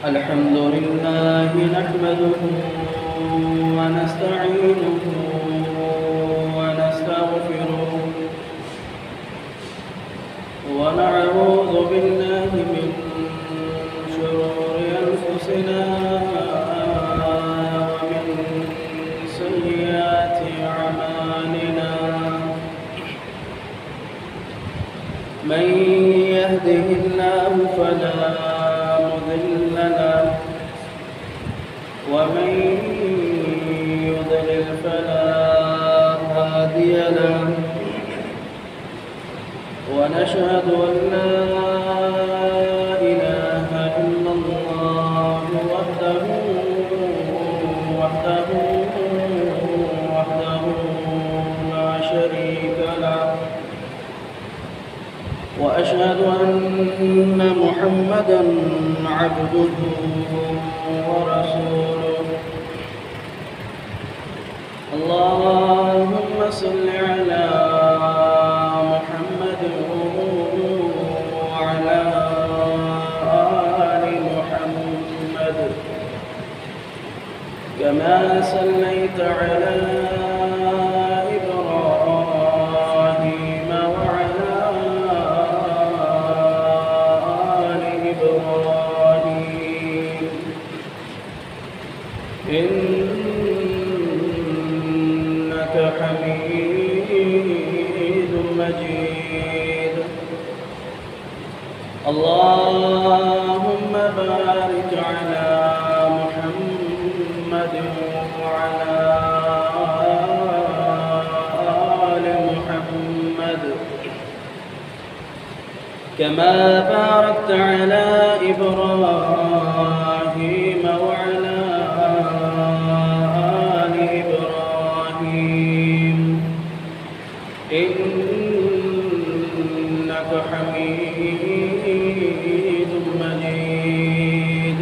الحمد لله نحمده ونستعينه ونستغفره ونعوذ بالله من شرور أنفسنا ومن سيئات أعمالنا من يهده الله فلا مضل له ومن يضلل فلا هادي له ونشهد أن لا إله إلا الله وحده لا شريك له وأشهد أن محمدًا عبده ورسوله اللهم صل على محمد وعلى آل محمد كما صليت على إنك حميد مجيد اللهم بارك على محمد وعلى آل محمد كما باركت على إبراهيم وعلى إنك حميد مجيد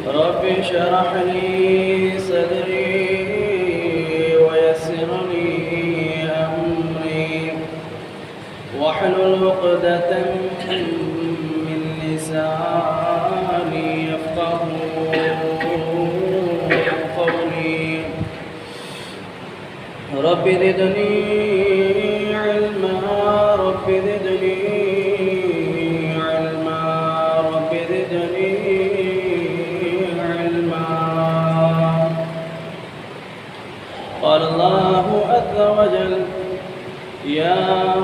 رب اشرح لي صدري ويسر لي أمري واحلل عقدة من لساني يفقهوا قولي رب زدني علما رب زدني علما رب زدني علما قال الله عز وجل يا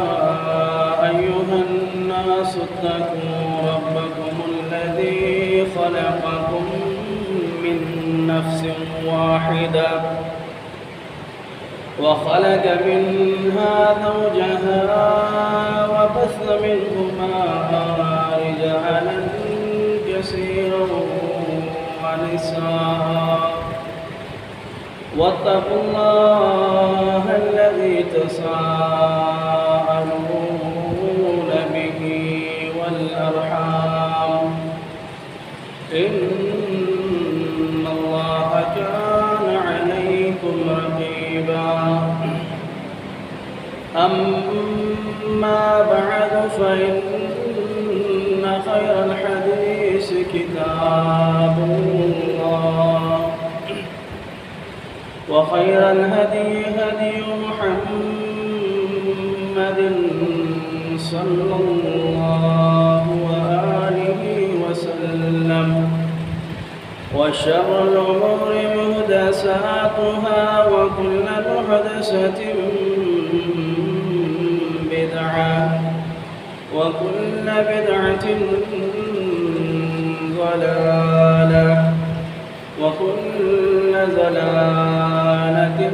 أيها الناس اتقوا ربكم الذي خلقكم من نفس واحدة وخلق منها زوجها وبث منهما رجالا كثيرا ونساء واتقوا الله الذي تساءلون به والأرحام إن الله كان عليكم رقيبا أما بعد فإن خير الحديث كتاب الله وخير الهدي هدي محمد صلى الله عليه وسلم وشر الأمور محدثاتها وكل محدثة بدعة وكل بدعة ضلالة وكل ضلالة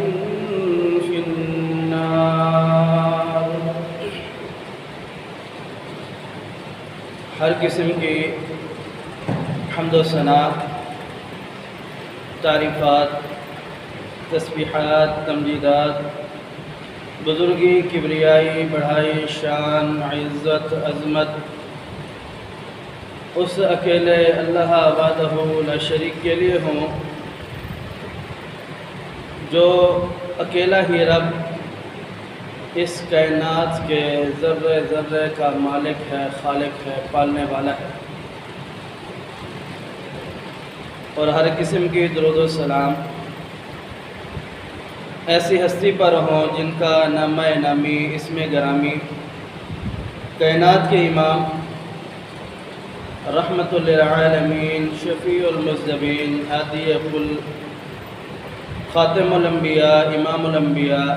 في النار ہر قسم کی حمد و ثنا تعریفات تسبیحات تمجیدات بزرگی کبریائی بڑھائی شان عزت عظمت اس اکیلے اللہ وحدہ لا شریک کے لیے ہوں جو اکیلا ہی رب اس کائنات کے ذرے ذرے کا مالک ہے، خالق ہے، پالنے والا ہے، اور ہر قسم کی درود و سلام ایسی ہستی پر ہوں جن کا نامہ نامی، اسم گرامی، کائنات کے امام، رحمت للعالمین، شفیع المذنبین، ہادی کل، خاتم الانبیاء، امام الانبیاء،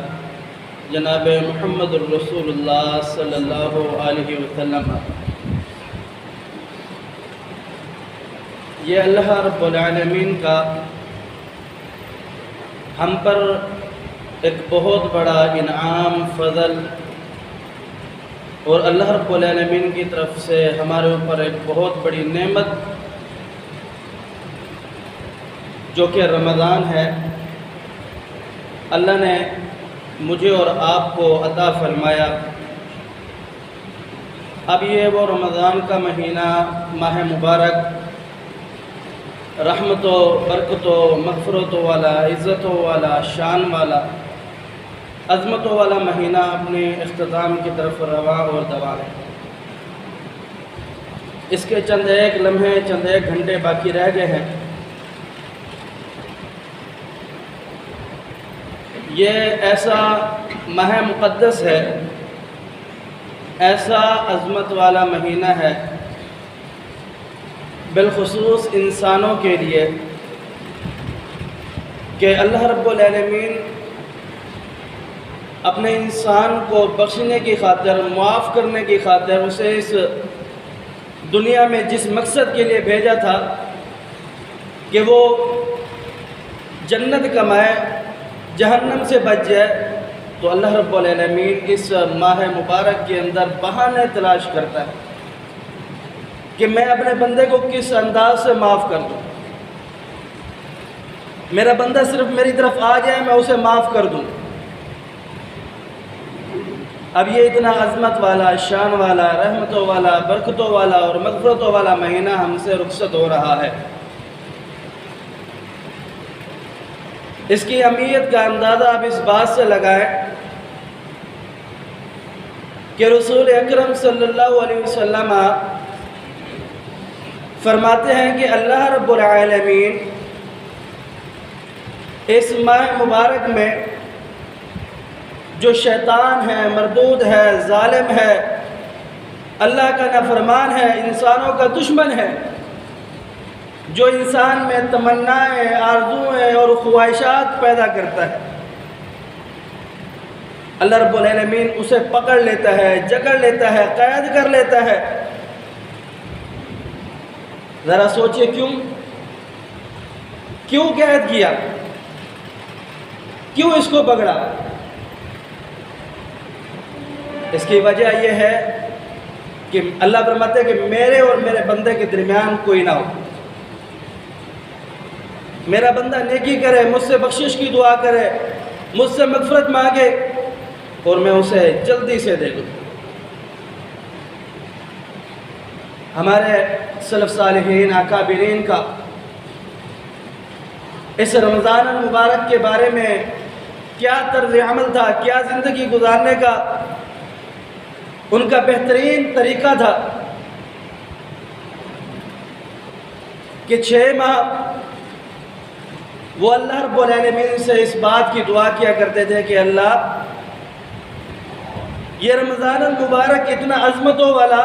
جناب محمد الرسول اللہ صلی اللہ علیہ وسلم۔ یہ اللہ رب العالمین کا ہم پر ایک بہت بڑا انعام، فضل، اور اللہ رب العالمین کی طرف سے ہمارے اوپر ایک بہت بڑی نعمت جو کہ رمضان ہے، اللہ نے مجھے اور آپ کو عطا فرمایا۔ اب یہ وہ رمضان کا مہینہ، ماہ مبارک، رحمت و برکت و مغفرت والا، عزت والا، شان والا، عظمت والا مہینہ اپنے اختتام کی طرف رواں اور دوا ہے۔ اس کے چند ایک لمحے، چند ایک گھنٹے باقی رہ گئے ہیں۔ یہ ایسا ماہ مقدس ہے، ایسا عظمت والا مہینہ ہے، بالخصوص انسانوں کے لیے، کہ اللہ رب العالمین اپنے انسان کو بخشنے کی خاطر، معاف کرنے کی خاطر اسے اس دنیا میں جس مقصد کے لیے بھیجا تھا کہ وہ جنت کمائے، جہنم سے بچ جائے، تو اللہ رب العالمین اس ماہ مبارک کے اندر بہانے تلاش کرتا ہے کہ میں اپنے بندے کو کس انداز سے معاف کر دوں۔ میرا بندہ صرف میری طرف آ جائے، میں اسے معاف کر دوں۔ اب یہ اتنا عظمت والا، شان والا، رحمتوں والا، برکتوں والا اور مغفرتوں والا مہینہ ہم سے رخصت ہو رہا ہے۔ اس کی اہمیت کا اندازہ آپ اس بات سے لگائیں کہ رسول اکرم صلی اللہ علیہ وسلم فرماتے ہیں کہ اللہ رب العالمین اس ماہ مبارک میں جو شیطان ہے، مردود ہے، ظالم ہے، اللہ کا نافرمان ہے، انسانوں کا دشمن ہے، جو انسان میں تمنائیں، آرزوئیں اور خواہشات پیدا کرتا ہے، اللہ رب العالمین اسے پکڑ لیتا ہے، جکڑ لیتا ہے، قید کر لیتا ہے۔ ذرا سوچئے کیوں قید کیا، کیوں اس کو پکڑا؟ اس کی وجہ یہ ہے کہ اللہ فرماتے ہیں کہ میرے اور میرے بندے کے درمیان کوئی نہ ہو۔ میرا بندہ نیکی کرے، مجھ سے بخشش کی دعا کرے، مجھ سے مغفرت مانگے، اور میں اسے جلدی سے دے دوں۔ ہمارے سلف صالحین، اکابرین کا اس رمضان المبارک کے بارے میں کیا طرز عمل تھا، کیا زندگی گزارنے کا ان کا بہترین طریقہ تھا کہ 6 ماہ وہ اللہ رب العالمین سے اس بات کی دعا کیا کرتے تھے کہ اللہ، یہ رمضان المبارک اتنا عظمتوں والا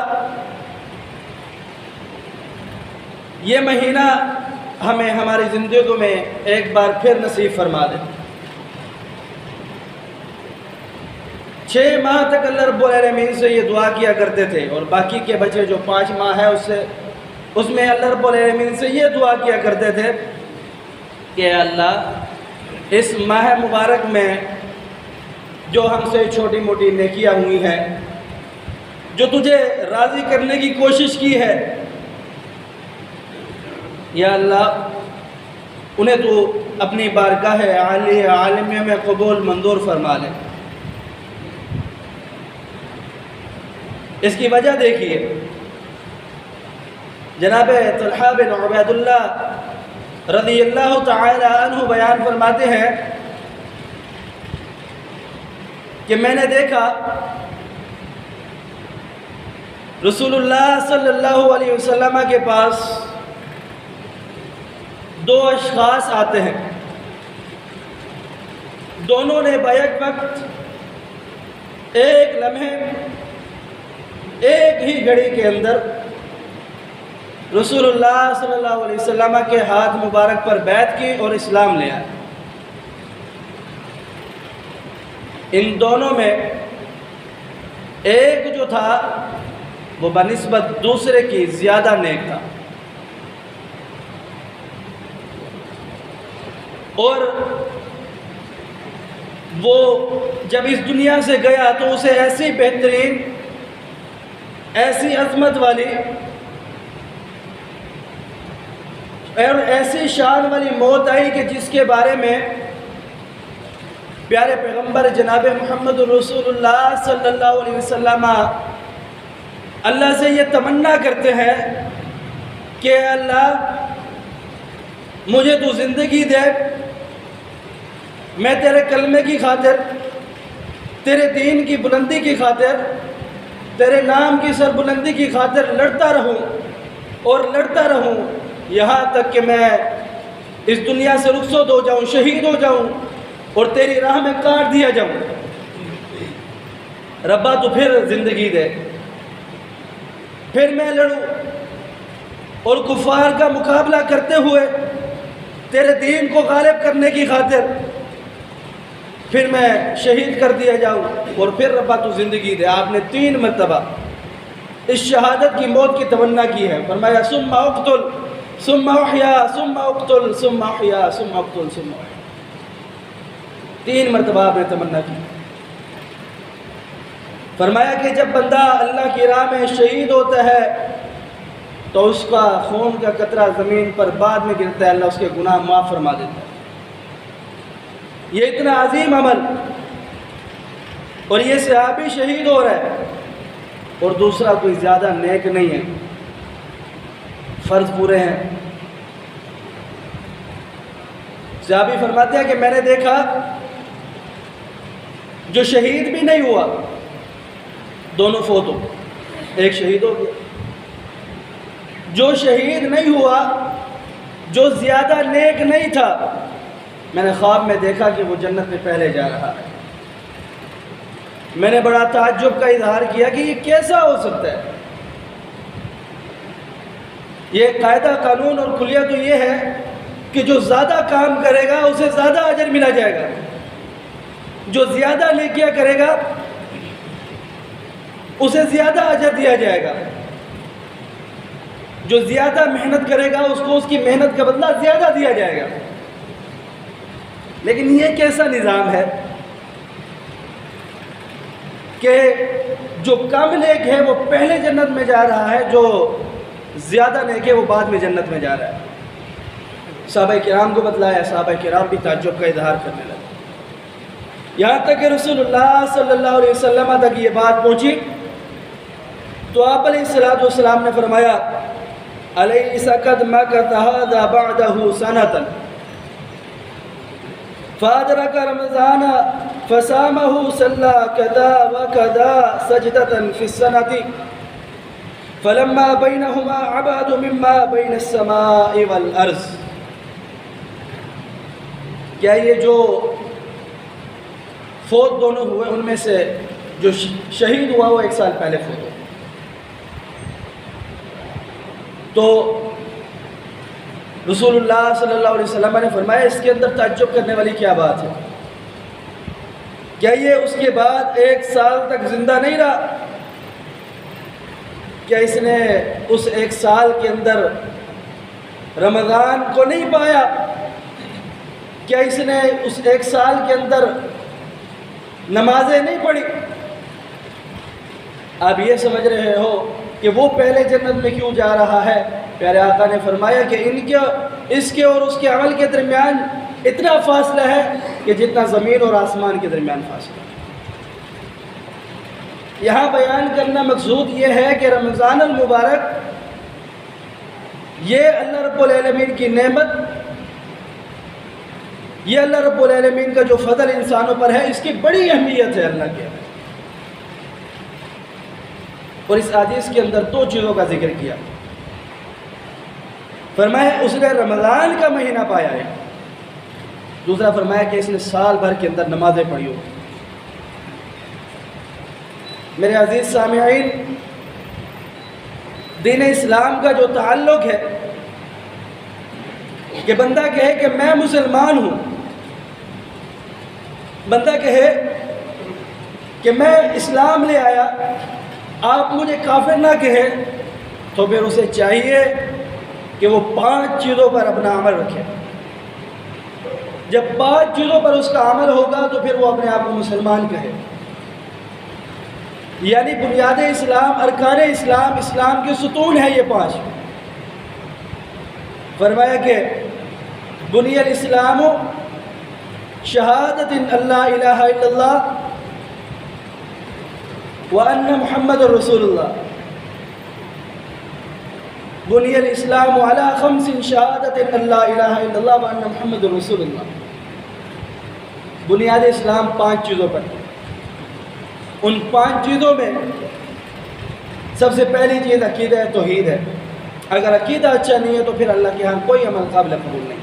یہ مہینہ ہمیں ہماری زندگیوں میں ایک بار پھر نصیب فرما دے۔ 6 ماہ تک اللہ رب العالمین سے یہ دعا کیا کرتے تھے، اور باقی کے بچے جو 5 ماہ ہے اس میں اللہ رب العالمین سے یہ دعا کیا کرتے تھے کہ اللہ، اس ماہ مبارک میں جو ہم سے چھوٹی موٹی نیکیاں ہوئی ہیں، جو تجھے راضی کرنے کی کوشش کی ہے، یا اللہ انہیں تو اپنی بارگاہ عالیہ میں قبول منظور فرما لے۔ اس کی وجہ دیکھیے جناب طلحہ بن عبید اللہ رضی اللہ تعالی عنہ بیان فرماتے ہیں کہ میں نے دیکھا رسول اللہ صلی اللہ علیہ وسلم کے پاس دو اشخاص آتے ہیں، دونوں نے بیک وقت ایک لمحے ایک ہی گھڑی کے اندر رسول اللہ صلی اللہ علیہ وسلم کے ہاتھ مبارک پر بیعت کی اور اسلام لے آئے۔ ان دونوں میں ایک جو تھا وہ بنسبت دوسرے کی زیادہ نیک تھا، اور وہ جب اس دنیا سے گیا تو اسے ایسی بہترین، ایسی عظمت والی اور ایسی شان والی موت آئی کہ جس کے بارے میں پیارے پیغمبر جناب محمد رسول اللہ صلی اللہ علیہ وسلم اللہ سے یہ تمنا کرتے ہیں کہ اللہ مجھے تو زندگی دے، میں تیرے کلمے کی خاطر، تیرے دین کی بلندی کی خاطر، تیرے نام کی سربلندی کی خاطر لڑتا رہوں اور لڑتا رہوں یہاں تک کہ میں اس دنیا سے رخصت ہو جاؤں، شہید ہو جاؤں اور تیری راہ میں کاٹ دیا جاؤں۔ ربا تو پھر زندگی دے، پھر میں لڑوں اور کفار کا مقابلہ کرتے ہوئے تیرے دین کو غالب کرنے کی خاطر پھر میں شہید کر دیا جاؤں، اور پھر ربا تو زندگی دے۔ آپ نے 3 مرتبہ اس شہادت کی موت کی تمنا کی ہے، فرمایا ثم اقتل ثم احیا ثم اقتل ثم احیا ثم اقتل ثم احیا، 3 مرتبہ آپ نے تمنا کی۔ فرمایا کہ جب بندہ اللہ کی راہ میں شہید ہوتا ہے تو اس کا خون کا قطرہ زمین پر بعد میں گرتا ہے، اللہ اس کے گناہ معاف فرما دیتا ہے۔ یہ اتنا عظیم عمل، اور یہ صحابی شہید ہو رہا ہے اور دوسرا کوئی زیادہ نیک نہیں ہے، فرض پورے ہیں۔ صحابی فرماتے ہیں کہ میں نے دیکھا جو شہید بھی نہیں ہوا، دونوں فوت ہو، ایک شہید ہو گیا۔ جو شہید نہیں ہوا، جو زیادہ نیک نہیں تھا، میں نے خواب میں دیکھا کہ وہ جنت میں پہلے جا رہا ہے۔ میں نے بڑا تعجب کا اظہار کیا کہ یہ کیسا ہو سکتا ہے۔ یہ قاعدہ قانون اور کلیہ تو یہ ہے کہ جو زیادہ کام کرے گا اسے زیادہ اجر ملا جائے گا، جو زیادہ نیکیاں کرے گا اسے زیادہ اجر دیا جائے گا، جو زیادہ محنت کرے گا اس کو اس کی محنت کا بدلہ زیادہ دیا جائے گا۔ لیکن یہ کیسا نظام ہے کہ جو کم نیک ہے وہ پہلے جنت میں جا رہا ہے، جو زیادہ نیک ہے وہ بعد میں جنت میں جا رہا ہے۔ صحابہ کرام کو بتلایا، صحابہ کرام بھی تعجب کا اظہار کرنے لگے، یہاں تک کہ رسول اللہ صلی اللہ علیہ وسلم تک یہ بات پہنچی تو آپ علیہ السلام نے فرمایا أليس قد مكث هذا بعده سنة فأدرك رمضان فصامه صلى كذا وكذا سجدة في السنة فلما بينهما عباد مما بين السماء والأرض۔ کیا یہ جو فوت دونوں ہوئے ان میں سے جو شہید ہوا وہ 1 سال پہلے فوت ہوا؟ تو رسول اللہ صلی اللہ علیہ وسلم نے فرمایا اس کے اندر تعجب کرنے والی کیا بات ہے؟ کیا یہ اس کے بعد 1 سال تک زندہ نہیں رہا؟ کیا اس نے اس 1 سال کے اندر رمضان کو نہیں پایا؟ کیا اس نے اس 1 سال کے اندر نمازیں نہیں پڑھی؟ آپ یہ سمجھ رہے ہو کہ وہ پہلے جنت میں کیوں جا رہا ہے؟ پیارے آقا نے فرمایا کہ اس کے اور اس کے عمل کے درمیان اتنا فاصلہ ہے کہ جتنا زمین اور آسمان کے درمیان فاصلہ ہے۔ یہاں بیان کرنا مقصود یہ ہے کہ رمضان المبارک یہ اللہ رب العالمین کی نعمت، یہ اللہ رب العالمین کا جو فضل انسانوں پر ہے، اس کی بڑی اہمیت ہے اللہ کے۔ اور اس حدیث کے اندر دو چیزوں کا ذکر کیا، فرمایا اس نے رمضان کا مہینہ پایا ہے، دوسرا فرمایا کہ اس نے سال بھر کے اندر نمازیں پڑھی ہو۔ میرے عزیز سامعین، دین اسلام کا جو تعلق ہے کہ بندہ کہے کہ میں مسلمان ہوں، بندہ کہے کہ میں اسلام لے آیا، آپ مجھے کافر نہ کہے، تو پھر اسے چاہیے کہ وہ 5 چیزوں پر اپنا عمل رکھے۔ جب 5 چیزوں پر اس کا عمل ہوگا تو پھر وہ اپنے آپ کو مسلمان کہے۔ یعنی بنیاد اسلام، ارکان اسلام، اسلام کے ستون ہیں یہ 5۔ فرمایا کہ بنی الاسلام شہادت ان اللہ الہ الا اللہ وان محمد رسول اللہ، بنی الاسلام علی 5 شہادت ان اللہ الہ الا اللہ وان محمد رسول اللہ۔ بنیاد اسلام 5 چیزوں پر، ان 5 چیزوں میں سب سے پہلی چیز عقیدہ توحید ہے۔ اگر عقیدہ اچھا نہیں ہے تو پھر اللہ کے ہاں کوئی عمل قابل قبول نہیں۔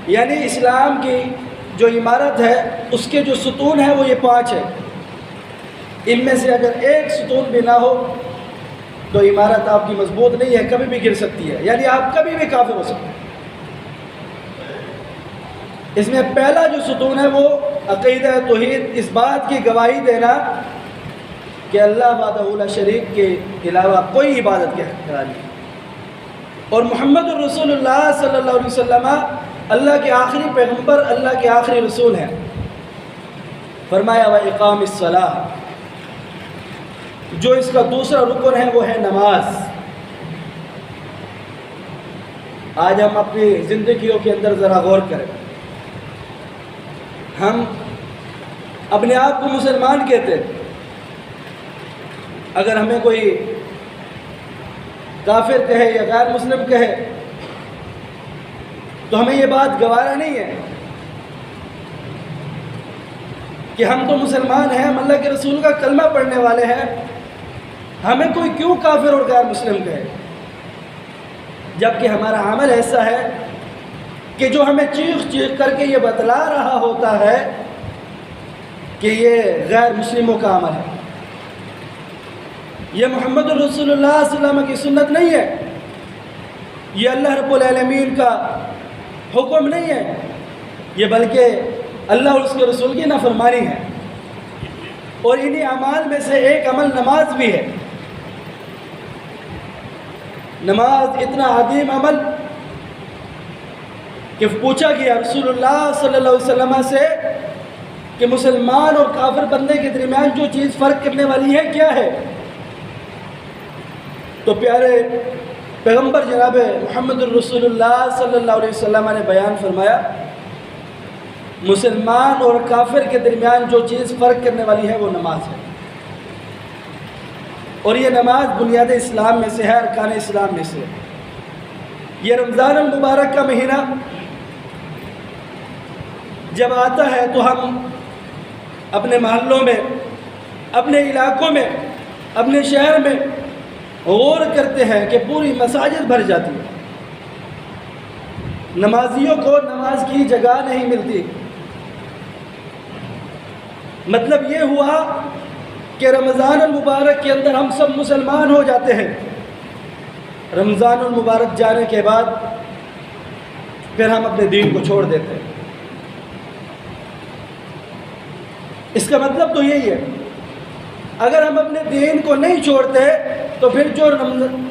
یعنی اسلام کی جو عمارت ہے اس کے جو ستون ہیں وہ یہ 5 ہیں، ان میں سے اگر ایک ستون بھی نہ ہو تو عمارت آپ کی مضبوط نہیں ہے، کبھی بھی گر سکتی ہے، یعنی آپ کبھی بھی کافر ہو سکتے ہیں۔ اس میں پہلا جو ستون ہے وہ عقیدہ توحید، اس بات کی گواہی دینا کہ اللہ وحدہ لا شریک کے علاوہ کوئی عبادت کے حقدار نہیں، اور محمد الرسول اللہ صلی اللہ علیہ وسلم اللہ کے آخری پیغمبر، اللہ کے آخری رسول ہیں۔ فرمایا وَإِقَامِ الصَّلَاةِ، جو اس کا دوسرا رکن ہے وہ ہے نماز۔ آج ہم اپنی زندگیوں کے اندر ذرا غور کریں، ہم اپنے آپ کو مسلمان کہتے ہیں، اگر ہمیں کوئی کافر کہے یا غیر مسلم کہے تو ہمیں یہ بات گوارا نہیں ہے کہ ہم تو مسلمان ہیں، ہم اللہ کے رسول کا کلمہ پڑھنے والے ہیں، ہمیں کوئی کیوں کافر اور غیر مسلم کہے، جبکہ ہمارا عمل ایسا ہے کہ جو ہمیں چیخ چیخ کر کے یہ بتلا رہا ہوتا ہے کہ یہ غیر مسلموں کا عمل ہے، یہ محمد الرسول اللہ صلی اللہ علیہ وسلم کی سنت نہیں ہے، یہ اللہ رب العالمین کا حکم نہیں ہے، یہ بلکہ اللہ اور اس کے رسول کی نافرمانی ہے۔ اور انہی اعمال میں سے ایک عمل نماز بھی ہے۔ نماز اتنا عظیم عمل کہ پوچھا گیا رسول اللہ صلی اللہ علیہ وسلم سے کہ مسلمان اور کافر بندے کے درمیان جو چیز فرق کرنے والی ہے کیا ہے؟ تو پیارے پیغمبر جناب محمد الرسول اللہ صلی اللہ علیہ وسلم نے بیان فرمایا، مسلمان اور کافر کے درمیان جو چیز فرق کرنے والی ہے وہ نماز ہے، اور یہ نماز بنیاد اسلام میں سے ہے، ارکان اسلام میں سے۔ یہ رمضان المبارک کا مہینہ جب آتا ہے تو ہم اپنے محلوں میں، اپنے علاقوں میں، اپنے شہر میں غور کرتے ہیں کہ پوری مساجد بھر جاتی ہے، نمازیوں کو نماز کی جگہ نہیں ملتی۔ مطلب یہ ہوا کہ رمضان المبارک کے اندر ہم سب مسلمان ہو جاتے ہیں، رمضان المبارک جانے کے بعد پھر ہم اپنے دین کو چھوڑ دیتے ہیں۔ اس کا مطلب تو یہی ہے، اگر ہم اپنے دین کو نہیں چھوڑتے تو پھر جو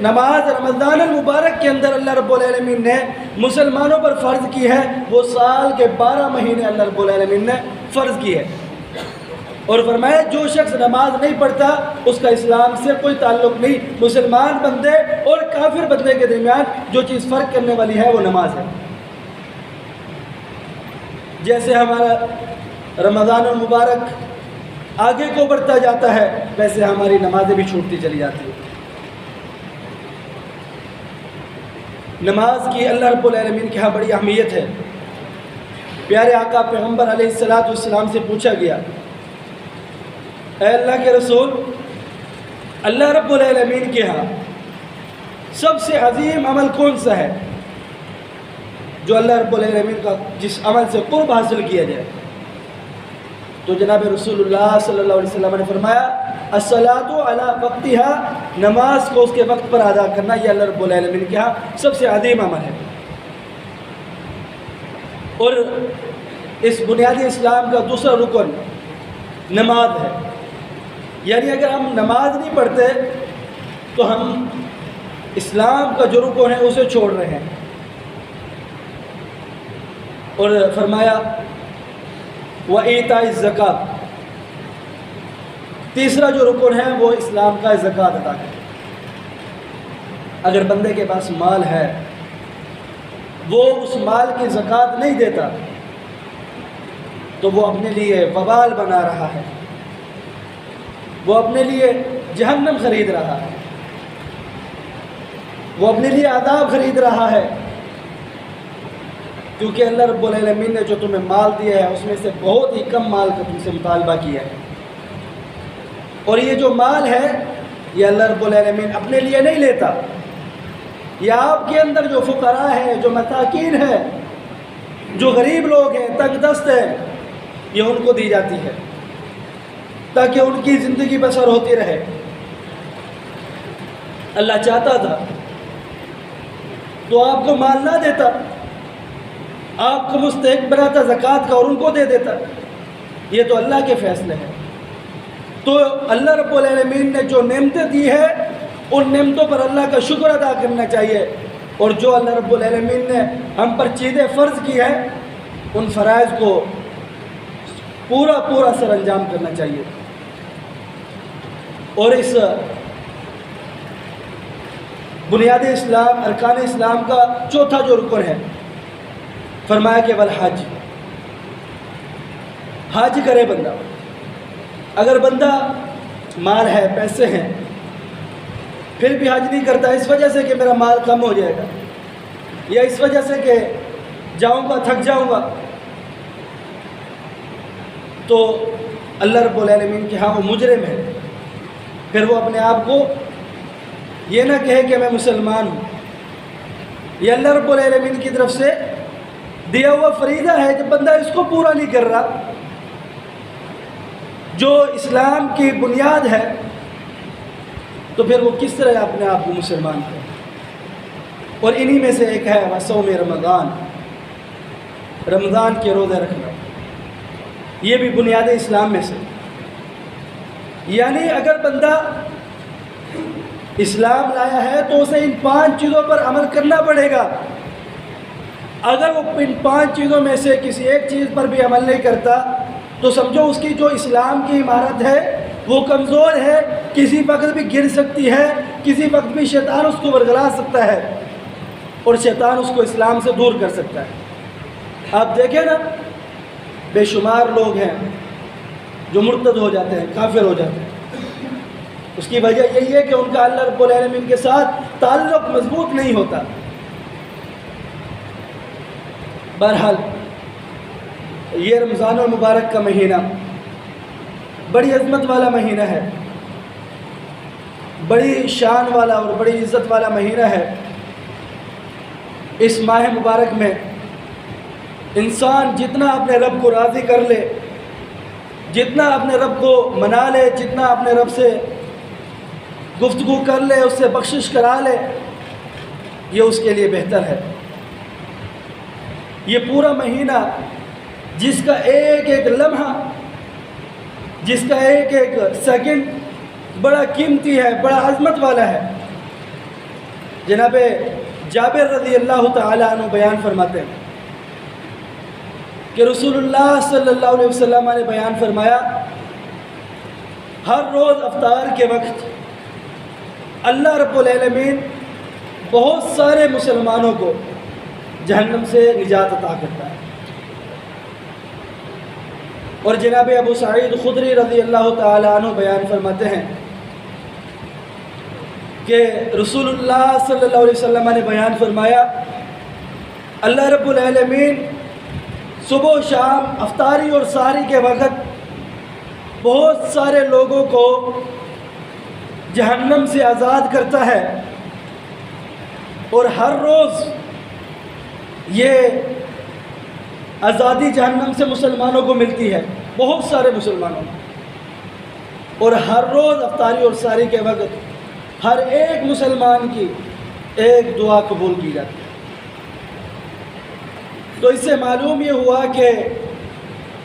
نماز رمضان المبارک کے اندر اللہ رب العالمین نے مسلمانوں پر فرض کی ہے وہ سال کے 12 مہینے اللہ رب العالمین نے فرض کی ہے۔ اور فرمایا جو شخص نماز نہیں پڑھتا اس کا اسلام سے کوئی تعلق نہیں، مسلمان بندے اور کافر بندے کے درمیان جو چیز فرق کرنے والی ہے وہ نماز ہے۔ جیسے ہمارا رمضان المبارک آگے کو بڑھتا جاتا ہے ویسے ہماری نمازیں بھی چھوٹتی چلی جاتی ہیں۔ نماز کی اللہ رب العالمین کے ہاں بڑی اہمیت ہے۔ پیارے آقا پیغمبر علیہ السلام سے پوچھا گیا، اے اللہ کے رسول، اللہ رب العالمین کے ہاں سب سے عظیم عمل کون سا ہے جو اللہ رب العالمین کا جس عمل سے قرب حاصل کیا جائے؟ تو جناب رسول اللہ صلی اللہ علیہ وسلم نے فرمایا، الصلاۃ علی وقتها، نماز کو اس کے وقت پر ادا کرنا، یہ اللہ رب العالمین کے ہاں سب سے عظیم عمل ہے۔ اور اس بنیادی اسلام کا دوسرا رکن نماز ہے، یعنی اگر ہم نماز نہیں پڑھتے تو ہم اسلام کا جو رکن ہے اسے چھوڑ رہے ہیں۔ اور فرمایا وَإِيتَاءِ الزَّكَاةِ، تیسرا جو رکن ہے وہ اسلام کا زکوٰۃ ادا کرنا۔ اگر بندے کے پاس مال ہے، وہ اس مال کی زکوٰۃ نہیں دیتا تو وہ اپنے لیے وبال بنا رہا ہے، وہ اپنے لیے جہنم خرید رہا ہے، وہ اپنے لیے عذاب خرید رہا ہے، کیونکہ اللہ رب العالمین نے جو تمہیں مال دیا ہے اس میں سے بہت ہی کم مال کا تم سے مطالبہ کیا ہے۔ اور یہ جو مال ہے یہ اللہ رب العالمین اپنے لیے نہیں لیتا، یہ آپ کے اندر جو فقراء ہیں، جو مساکین ہیں، جو غریب لوگ ہیں، تنگ دست ہیں، یہ ان کو دی جاتی ہے تاکہ ان کی زندگی بسر ہوتی رہے۔ اللہ چاہتا تھا تو آپ کو مال نہ دیتا، آپ کو مستحق بناتا زکوٰۃ کا اور ان کو دے دیتا، یہ تو اللہ کے فیصلے ہیں۔ تو اللہ رب العالمین نے جو نعمتیں دی ہے ان نعمتوں پر اللہ کا شکر ادا کرنا چاہیے، اور جو اللہ رب العالمین نے ہم پر چیزیں فرض کی ہیں ان فرائض کو پورا سر انجام کرنا چاہیے۔ اور اس بنیادی اسلام، ارکان اسلام کا چوتھا جو رکن ہے، فرمایا کہ والحج، حج کرے بندہ۔ اگر بندہ مال ہے، پیسے ہیں، پھر بھی حج نہیں کرتا اس وجہ سے کہ میرا مال کم ہو جائے گا، یا اس وجہ سے کہ جاؤں گا تھک جاؤں گا، تو اللہ رب العالمین کے ہاں وہ مجرم ہے۔ پھر وہ اپنے آپ کو یہ نہ کہے کہ میں مسلمان ہوں، یہ اللہ رب العالمین کی طرف سے دیا ہوا فریضہ ہے، جب بندہ اس کو پورا نہیں کر رہا جو اسلام کی بنیاد ہے، تو پھر وہ کس طرح اپنے آپ کو مسلمان کرے۔ اور انہی میں سے ایک ہے صوم رمضان، رمضان کے روزے رکھنا، یہ بھی بنیاد اسلام میں سے۔ یعنی اگر بندہ اسلام لایا ہے تو اسے ان 5 چیزوں پر عمل کرنا پڑے گا۔ اگر وہ ان 5 چیزوں میں سے کسی ایک چیز پر بھی عمل نہیں کرتا تو سمجھو اس کی جو اسلام کی عمارت ہے وہ کمزور ہے، کسی وقت بھی گر سکتی ہے، کسی وقت بھی شیطان اس کو ورگلا سکتا ہے اور شیطان اس کو اسلام سے دور کر سکتا ہے۔ آپ دیکھیں نا، بے شمار لوگ ہیں جو مرتد ہو جاتے ہیں، کافر ہو جاتے ہیں، اس کی وجہ یہی ہے کہ ان کا اللہ رب العالمین کے ساتھ تعلق مضبوط نہیں ہوتا۔ بہرحال یہ رمضان المبارک کا مہینہ بڑی عظمت والا مہینہ ہے، بڑی شان والا اور بڑی عزت والا مہینہ ہے۔ اس ماہ مبارک میں انسان جتنا اپنے رب کو راضی کر لے، جتنا اپنے رب کو منا لے، جتنا اپنے رب سے گفتگو کر لے، اس سے بخشش کرا لے، یہ اس کے لیے بہتر ہے۔ یہ پورا مہینہ جس کا ایک ایک لمحہ، جس کا ایک ایک سیکنڈ بڑا قیمتی ہے، بڑا عظمت والا ہے۔ جناب جابر رضی اللہ تعالیٰ عنہ بیان فرماتے ہیں کہ رسول اللہ صلی اللہ علیہ وسلم نے بیان فرمایا، ہر روز افطار کے وقت اللہ رب العالمین بہت سارے مسلمانوں کو جہنم سے نجات عطا کرتا ہے۔ اور جناب ابو سعید خدری رضی اللہ تعالیٰ عنہ بیان فرماتے ہیں کہ رسول اللہ صلی اللہ علیہ وسلم نے بیان فرمایا، اللہ رب العالمین صبح و شام افطاری اور سحری کے وقت بہت سارے لوگوں کو جہنم سے آزاد کرتا ہے، اور ہر روز یہ آزادی جہنم سے مسلمانوں کو ملتی ہے، بہت سارے مسلمانوں کو، اور ہر روز افطاری اور سحری کے وقت ہر ایک مسلمان کی ایک دعا قبول کی جاتی ہے۔ تو اس سے معلوم یہ ہوا کہ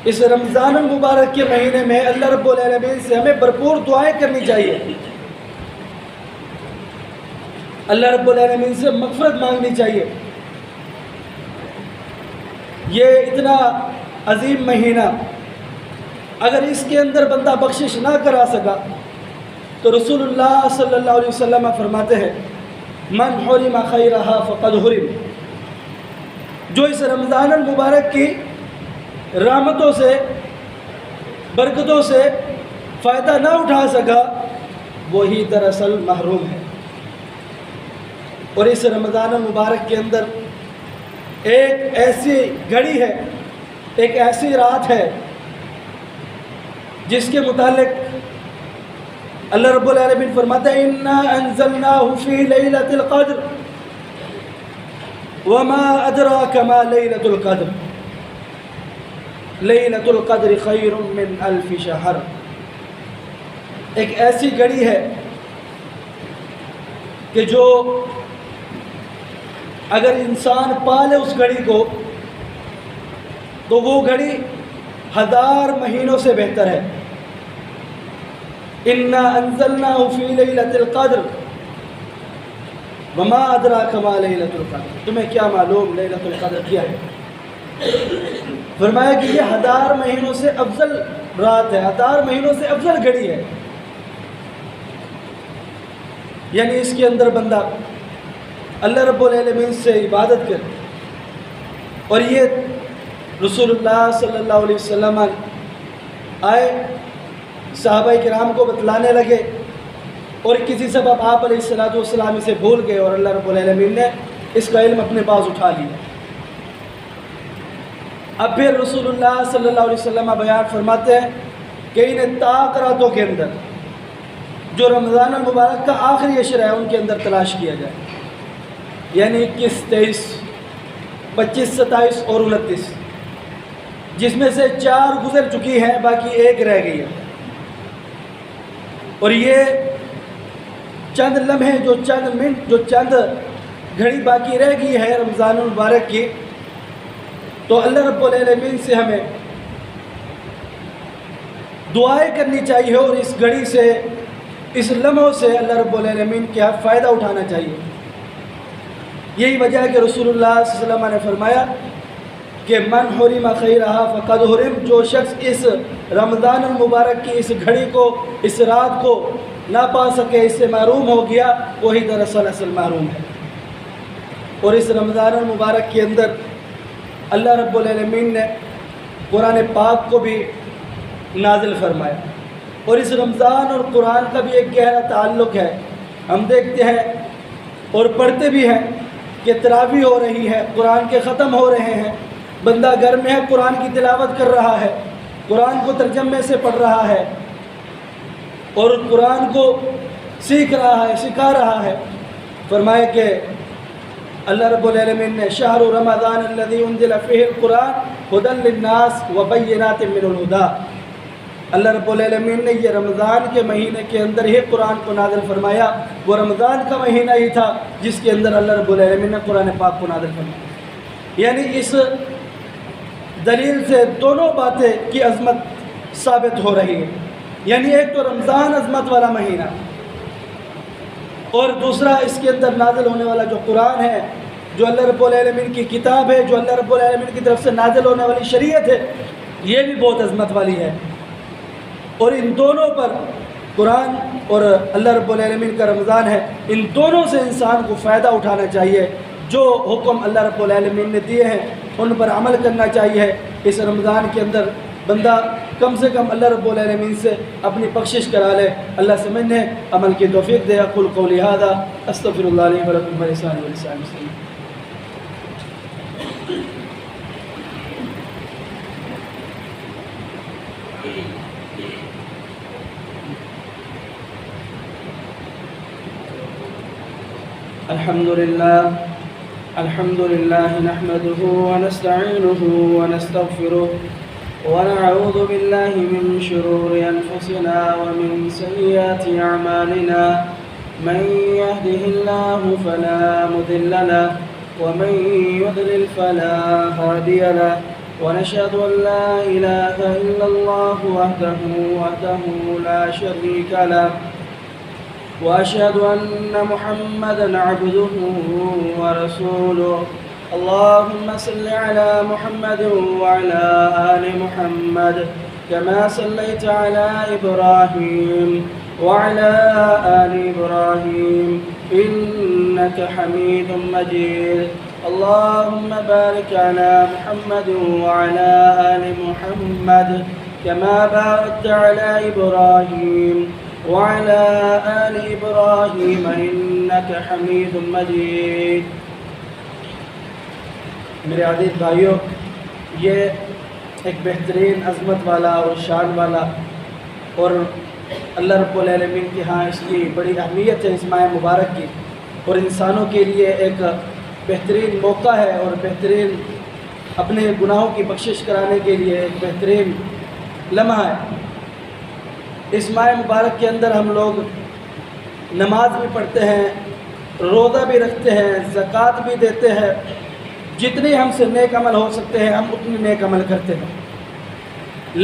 اس رمضان المبارک کے مہینے میں اللہ رب العالمین سے ہمیں بھرپور دعائیں کرنی چاہیے، اللہ رب العالمین سے مغفرت مانگنی چاہیے۔ یہ اتنا عظیم مہینہ اگر اس کے اندر بندہ بخشش نہ کرا سکا تو رسول اللہ صلی اللہ علیہ وسلم فرماتے ہیں، من حرم خیرہا فقد حرم، جو اس رمضان المبارک کی رحمتوں سے برکتوں سے فائدہ نہ اٹھا سکا وہی دراصل محروم ہے۔ اور اس رمضان المبارک کے اندر ایک ایسی گھڑی ہے، ایک ایسی رات ہے جس کے متعلق اللہ رب العالمین فرماتا ہے، اِنَّا أَنزَلْنَاهُ فِي لَيْلَةِ الْقَدْرِ وَمَا أَدْرَاكَ مَا لَيْلَةُ الْقَدْرِ لَيْلَةُ الْقَدْرِ خَيْرٌ مِّنْ أَلْفِ شَهْرٍ، ایک ایسی گھڑی ہے کہ جو اگر انسان پالے اس گھڑی کو تو وہ گھڑی 1000 مہینوں سے بہتر ہے۔ اِنَّا أَنزَلْنَاهُ فِي لَيْلَةِ الْقَدْرِ وَمَا أَدْرَاكَ مَا لَيْلَةُ الْقَدْرِ، تمہیں کیا معلوم لیلۃ القدر کیا ہے؟ فرمایا کہ یہ 1000 مہینوں سے افضل رات ہے، 1000 مہینوں سے افضل گھڑی ہے، یعنی اس کے اندر بندہ اللہ رب العالمین سے عبادت کرے۔ اور یہ رسول اللہ صلی اللہ علیہ وسلم آئے، صحابہ کرام کو بتلانے لگے، اور کسی سبب آپ علیہ السلام اسے بھول گئے، اور اللہ رب العالمین نے اس کا علم اپنے پاس اٹھا لیا۔ اب پھر رسول اللہ صلی اللہ علیہ وسلم بیان فرماتے ہیں کہ ان طاق راتوں کے اندر جو رمضان المبارک کا آخری عشر ہے ان کے اندر تلاش کیا جائے، یعنی 21، 23، 25، 27 اور 29، جس میں سے 4 گزر چکی ہیں، باقی 1 رہ گئی ہے۔ اور یہ چند لمحے، جو چند منٹ، جو چند گھڑی باقی رہ گئی ہے رمضان المبارک کی، تو اللہ رب العالمین سے ہمیں دعائیں کرنی چاہیے، اور اس گھڑی سے، اس لمحوں سے اللہ رب العالمین کا فائدہ اٹھانا چاہیے۔ یہی وجہ ہے کہ رسول اللہ صلی اللہ علیہ وسلم نے فرمایا کہ من حرم خیرہا فقد حرم، جو شخص اس رمضان المبارک کی اس گھڑی کو، اس رات کو نہ پا سکے، اس سے محروم ہو گیا، وہی دراصل اصل محروم ہے۔ اور اس رمضان المبارک کے اندر اللہ رب العالمین نے قرآن پاک کو بھی نازل فرمایا، اور اس رمضان اور قرآن کا بھی ایک گہرا تعلق ہے۔ ہم دیکھتے ہیں اور پڑھتے بھی ہیں کہ تراویح ہو رہی ہے، قرآن کے ختم ہو رہے ہیں، بندہ گھر میں ہے، قرآن کی تلاوت کر رہا ہے، قرآن کو ترجمے سے پڑھ رہا ہے، اور قرآن کو سیکھ رہا ہے، سکھا رہا ہے۔ فرمایا کہ اللہ رب العالمین نے شہر رمضان الذی انزل فیہ القرآن ھدی للناس وبینات من الھدی، اللہ رب العالمین نے یہ رمضان کے مہینے کے اندر ہی قرآن کو نازل فرمایا۔ وہ رمضان کا مہینہ ہی تھا جس کے اندر اللہ رب العالمین نے قرآن پاک کو نازل فرمایا۔ یعنی اس دلیل سے دونوں باتیں کی عظمت ثابت ہو رہی ہے، یعنی ایک تو رمضان عظمت والا مہینہ، اور دوسرا اس کے اندر نازل ہونے والا جو قرآن ہے، جو اللہ رب العالمین کی کتاب ہے، جو اللہ رب العالمین کی طرف سے نازل ہونے والی شریعت ہے، یہ بھی بہت عظمت والی ہے۔ اور ان دونوں پر، قرآن اور اللہ رب العالمین کا رمضان ہے، ان دونوں سے انسان کو فائدہ اٹھانا چاہیے۔ جو حکم اللہ رب العالمین نے دیے ہیں ان پر عمل کرنا چاہیے۔ اس رمضان کے اندر بندہ کم سے کم اللہ رب العالمین سے اپنی بخشش کرا لے، اللہ سمجھنے عمل کی توفیق دے۔ اقول قولی ھذا استغفر اللہ لی ولکم ولسائر المسلمین۔ الحمد لله نحمده ونستعينه ونستغفره ونعوذ بالله من شرور أنفسنا ومن سيئات أعمالنا، من يهده الله فلا مضل له ومن يضلل فلا هادي له، ونشهد أن لا إله إلا الله وحده لا شريك له، وأشهد أن محمدًا عبده ورسوله۔ اللهم صل على محمد وعلى آل محمد كما صليت على إبراهيم وعلى آل إبراهيم إنك حميد مجيد۔ اللهم بارك على محمد وعلى آل محمد كما باركت على إبراهيم وعلى آل إبراهيم إنك حميد مجيد۔ میرے عزیز بھائیوں، یہ ایک بہترین عظمت والا اور شان والا اور اللہ رب العالمین کے ہاں اس کی بڑی اہمیت ہے اس ماہ مبارک کی، اور انسانوں کے لیے ایک بہترین موقع ہے اور بہترین اپنے گناہوں کی بخشش کرانے کے لیے ایک بہترین لمحہ ہے۔ اس ماہ مبارک کے اندر ہم لوگ نماز بھی پڑھتے ہیں، روزہ بھی رکھتے ہیں، زکوٰۃ بھی دیتے ہیں، جتنے ہم سے نیک عمل ہو سکتے ہیں ہم اتنے نیک عمل کرتے ہیں،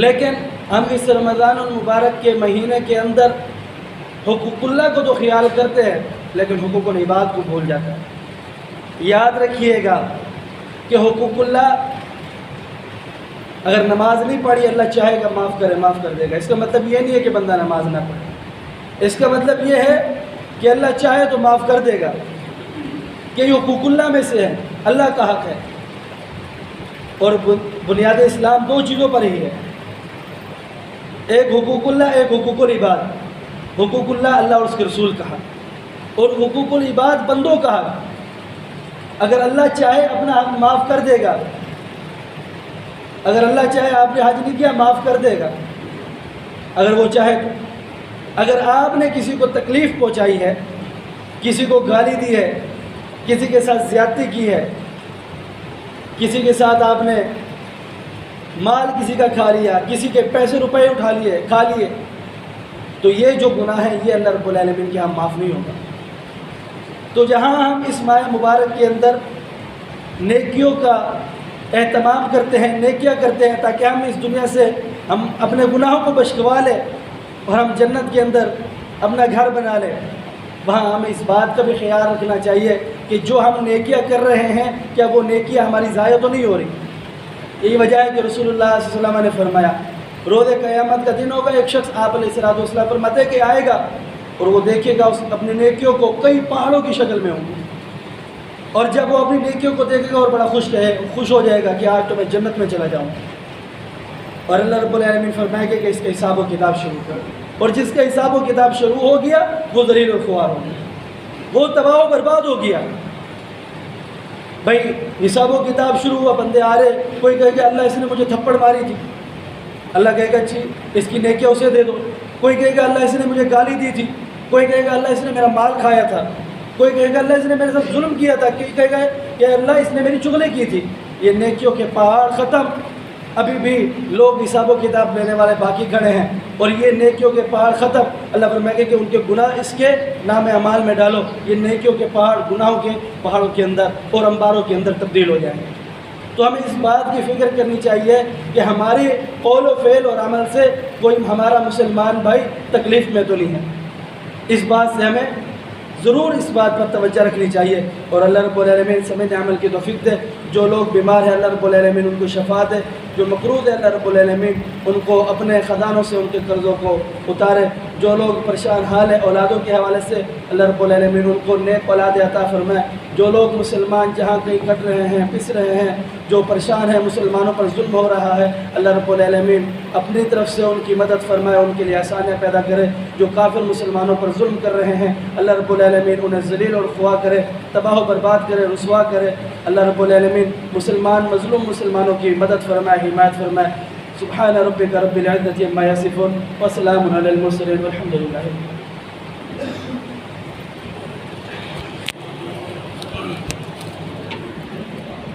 لیکن ہم اس رمضان المبارک کے مہینے کے اندر حقوق اللہ کو تو خیال کرتے ہیں لیکن حقوق العباد کو بھول جاتے ہیں۔ یاد رکھیے گا کہ حقوق اللہ، اگر نماز نہیں پڑھی اللہ چاہے گا معاف کر دے گا۔ اس کا مطلب یہ نہیں ہے کہ بندہ نماز نہ پڑھے، اس کا مطلب یہ ہے کہ اللہ چاہے تو معاف کر دے گا، کہ یہ حقوق اللہ میں سے ہے، اللہ کا حق ہے۔ اور بنیاد اسلام دو چیزوں پر ہی ہے، ایک حقوق اللہ، ایک حقوق العباد۔ حقوق اللہ اللہ اور اس کے رسول کا حق، اور حقوق العباد بندوں کا حق۔ اگر اللہ چاہے اپنا حق معاف کر دے گا، اگر اللہ چاہے آپ نے حج نہیں کیا معاف کر دے گا، اگر وہ چاہے تو۔ اگر آپ نے کسی کو تکلیف پہنچائی ہے، کسی کو گالی دی ہے، کسی کے ساتھ زیادتی کی ہے، کسی کے ساتھ آپ نے مال کسی کا کھا لیا، کسی کے پیسے روپے کھا لیے، تو یہ جو گناہ ہے یہ اللہ رب العالمین کے ہاں معاف نہیں ہوگا۔ تو جہاں ہم اس ماہ مبارک کے اندر نیکیوں کا اہتمام کرتے ہیں، نیکیاں کرتے ہیں تاکہ ہم اس دنیا سے ہم اپنے گناہوں کو بشکوا لیں اور ہم جنت کے اندر اپنا گھر بنا لیں، وہاں ہمیں اس بات کا بھی خیال رکھنا چاہیے کہ جو ہم نیکیاں کر رہے ہیں کیا وہ نیکیاں ہماری ضائع تو نہیں ہو رہی۔ یہی وجہ ہے کہ رسول اللہ صلی اللہ علیہ وسلم نے فرمایا روز قیامت کا دن ہوگا، ایک شخص آپ علیہ السلام فرماتے کہ آئے گا اور وہ دیکھے گا اس اپنی نیکیوں کو کئی پہاڑوں کی شکل میں ہوں گی، اور جب وہ اپنی نیکیوں کو دیکھے گا اور بڑا خوش ہو جائے گا کہ آج تو میں جنت میں چلا جاؤں، اور اللہ رب العالمین فرمائے گا کہ اس کا حساب و کتاب شروع کر، اور جس کا حساب و کتاب شروع ہو گیا وہ ذلیل و خوار ہو گیا، وہ تباہ و برباد ہو گیا۔ بھائی حساب و کتاب شروع ہوا، بندے آ رہے، کوئی کہے کہ اللہ اس نے مجھے تھپڑ ماری تھی، اللہ کہے گا اچھی اس کی نیکیاں اسے دے دو۔ کوئی کہے گا اللہ اس نے مجھے گالی دی تھی، کوئی کہے گا اللہ اس نے میرا مال کھایا تھا، کوئی کہے گا اللہ اس نے میرے ساتھ ظلم کیا تھا، کوئی کہے گا کہ اللہ اس نے میری چغلی کی تھی۔ یہ نیکیوں کے پہاڑ ختم، ابھی بھی لوگ حساب و کتاب لینے والے باقی کھڑے ہیں، اور یہ نیکیوں کے پہاڑ ختم۔ اللہ فرمائے گا کہ ان کے گناہ اس کے نام اعمال میں ڈالو، یہ نیکیوں کے پہاڑ گناہوں کے پہاڑوں کے اندر اور انباروں کے اندر تبدیل ہو جائیں گے۔ تو ہمیں اس بات کی فکر کرنی چاہیے کہ ہماری قول و فعل اور عمل سے کوئی ہمارا مسلمان بھائی تکلیف میں تو نہیں ہے۔ اس بات سے ہمیں ضرور اس بات پر توجہ رکھنی چاہیے اور اللہ رب العالمین سمجھ عمل کی توفیق دے. جو لوگ بیمار ہیں اللہ رب العالمین ان کو شفا دے. جو مقروض ہے اللہ رب العالمین ان کو اپنے خزانوں سے ان کے قرضوں کو اتارے. جو لوگ پریشان حال ہے اولادوں کے حوالے سے اللہ رب العالمین ان کو نیک اولاد عطا فرمائے. جو لوگ مسلمان جہاں کہیں کٹ رہے ہیں پس رہے ہیں جو پریشان ہیں مسلمانوں پر ظلم ہو رہا ہے اللہ رب العالمین اپنی طرف سے ان کی مدد فرمائے ان کے لیے آسانیاں پیدا کرے. جو کافر مسلمانوں پر ظلم کر رہے ہیں اللہ رب العالمین انہیں ذلیل اور رسوا کرے تباہ و برباد کرے رسوا کرے. اللہ رب العالمین مسلمان مظلوم مسلمانوں کی مدد فرمائے حمایت فرمائے. سبحان ربک رب العزة عما یصفون وسلام علی المرسلین والحمد للہ.